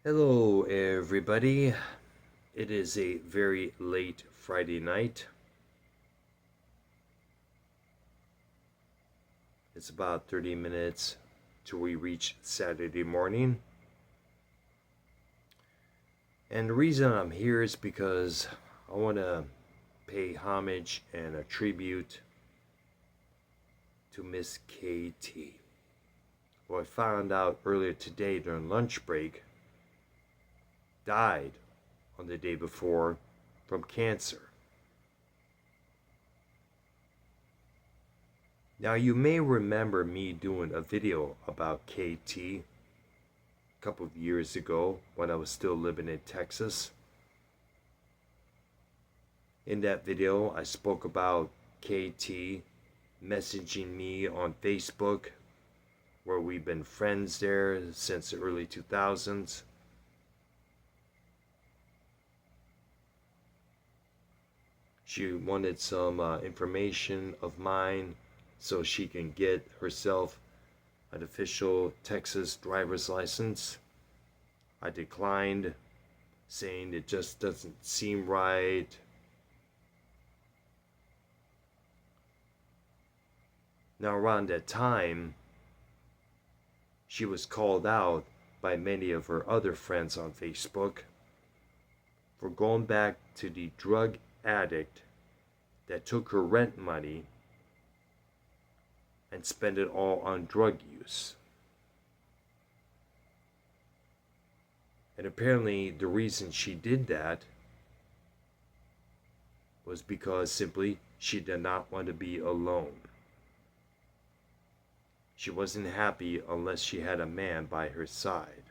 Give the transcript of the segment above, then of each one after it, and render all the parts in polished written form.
Hello, everybody. It is a very late Friday night. It's about 30 minutes till we reach Saturday morning. And the reason I'm here is because I want to pay homage and a tribute to Miss KT. Well, I found out earlier today during lunch break, died on the day before from cancer. Now, you may remember me doing a video about KT a couple of years ago when I was still living in Texas. In that video, I spoke about KT messaging me on Facebook, where we've been friends there since the early 2000s. She wanted some information of mine so she can get herself an official Texas driver's license. I declined, saying it just doesn't seem right. Now, around that time, she was called out by many of her other friends on Facebook for going back to the drug addict that took her rent money and spent it all on drug use. And apparently, the reason she did that was because simply she did not want to be alone. She wasn't happy unless she had a man by her side.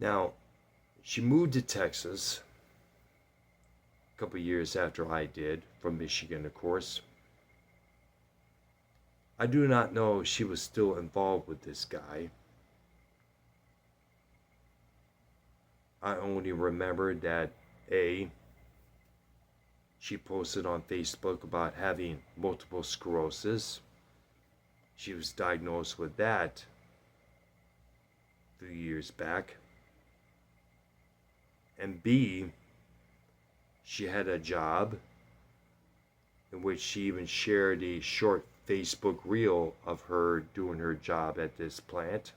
Now, she moved to Texas a couple years after I did, from Michigan, of course. I do not know if she was still involved with this guy. I only remember that A, she posted on Facebook about having multiple sclerosis. She was diagnosed with that a few years back. And B, she had a job in which she even shared a short Facebook reel of her doing her job at this plant.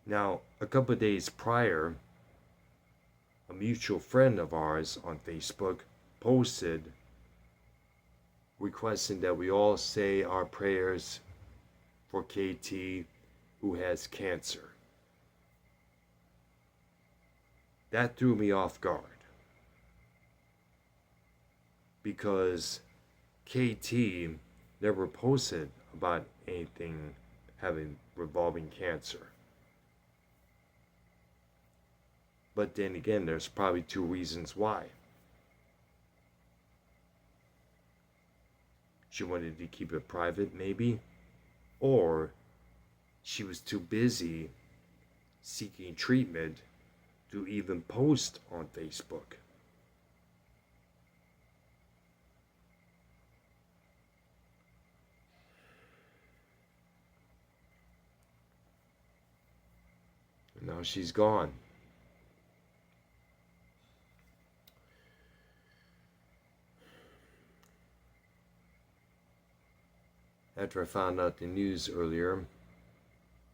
Now, a couple of days prior, a mutual friend of ours on Facebook posted requesting that we all say our prayers for KT, who has cancer. That threw me off guard because KT never posted about anything having revolving cancer. But then again, there's probably two reasons why. She wanted to keep it private, maybe, or she was too busy seeking treatment to even post on Facebook. And now she's gone. After I found out the news earlier,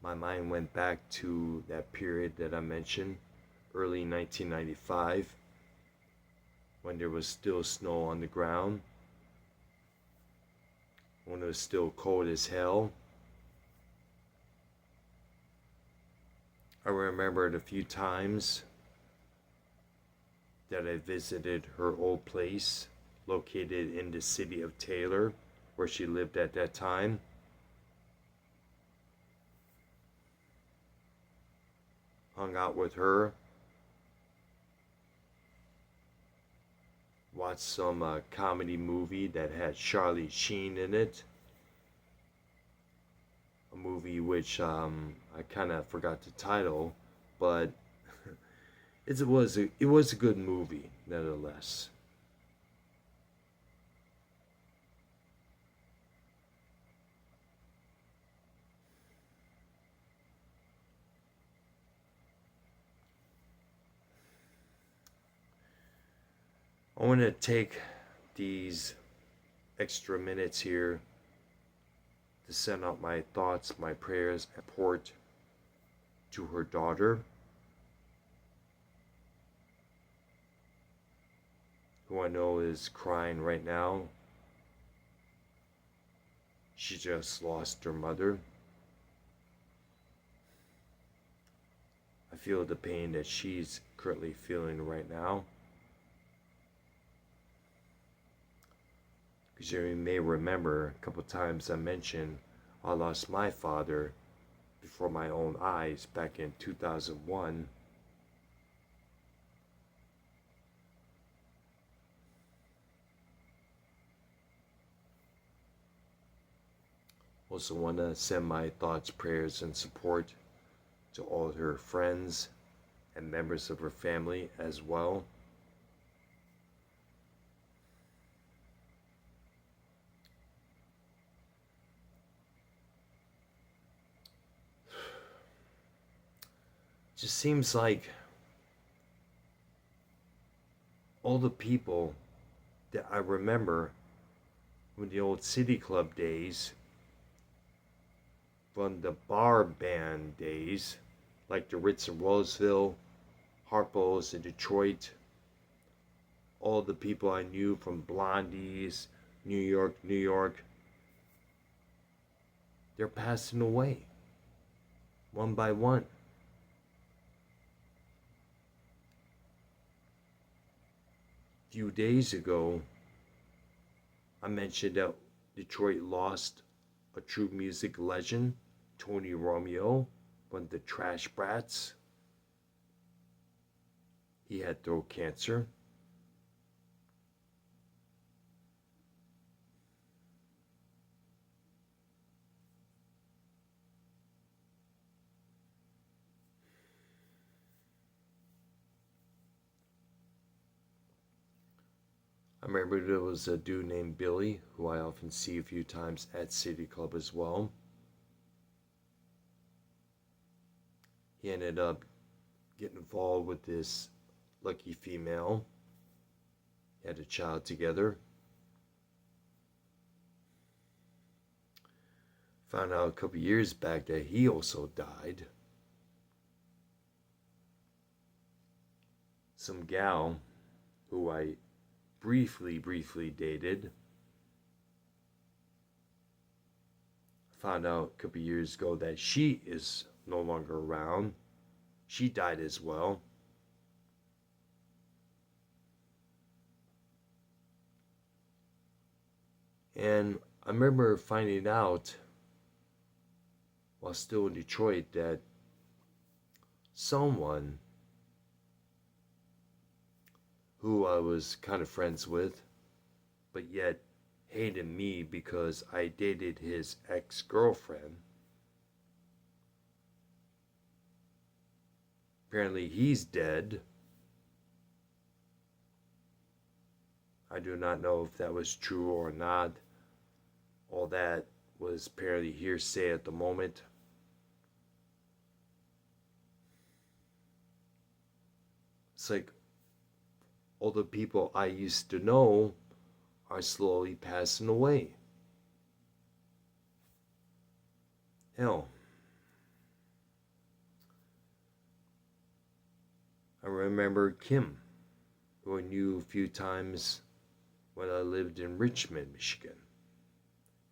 my mind went back to that period that I mentioned, early 1995, when there was still snow on the ground, when it was still cold as hell. I remembered a few times that I visited her old place located in the city of Taylor, where she lived at that time. Hung out with her, watched some comedy movie that had Charlie Sheen in it. a movie which I kind of forgot the title, but it was a good movie nevertheless. I want to take these extra minutes here to send out my thoughts, my prayers, and support to her daughter, who I know is crying right now. She just lost her mother. I feel the pain that she's currently feeling right now. Because you may remember a couple times I mentioned I lost my father before my own eyes back in 2001. Also want to send my thoughts, prayers, and support to all her friends and members of her family as well. Just seems like all the people that I remember from the old City Club days, from the bar band days, like the Ritz in Roseville, Harpo's in Detroit, all the people I knew from Blondie's, New York, New York, they're passing away one by one. A few days ago, I mentioned that Detroit lost a true music legend, Tony Romeo, one of the Trash Brats. He had throat cancer. I remember there was a dude named Billy, who I often see a few times at City Club as well. He ended up getting involved with this lucky female. He had a child together. Found out a couple years back that he also died. Some gal who I briefly dated. Found out a couple years ago that she is no longer around. She died as well. And I remember finding out while still in Detroit that someone who I was kind of friends with, but yet hated me because I dated his ex-girlfriend. Apparently he's dead. I do not know if that was true or not. All that was apparently hearsay at the moment. It's like all the people I used to know are slowly passing away. Hell, I remember Kim, who I knew a few times when I lived in Richmond, Michigan.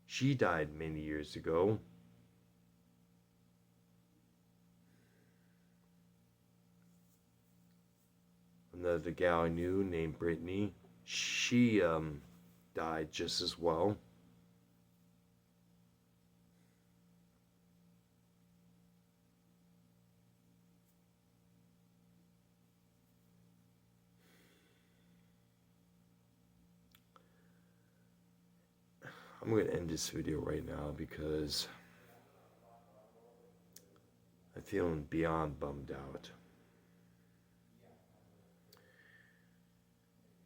She died many years ago. Another gal I knew named Brittany, she died just as well. I'm going to end this video right now because I'm feeling beyond bummed out.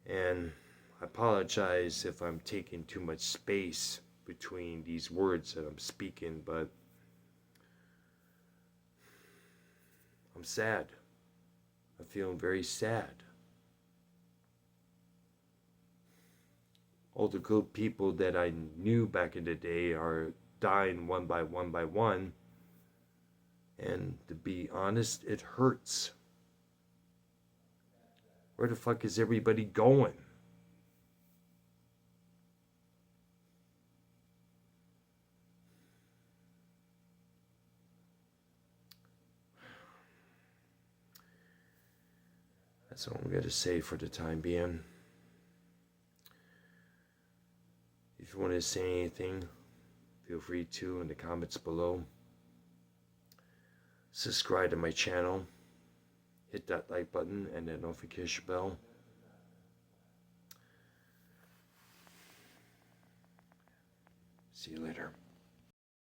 And I apologize if I'm taking too much space between these words that I'm speaking, but I'm sad. I'm feeling very sad. All the good people that I knew back in the day are dying one by one. And to be honest, it hurts. Where the fuck is everybody going? That's all I'm going to say for the time being. If you want to say anything, feel free to in the comments below. Subscribe to my channel. Hit that like button and that notification bell. See you later.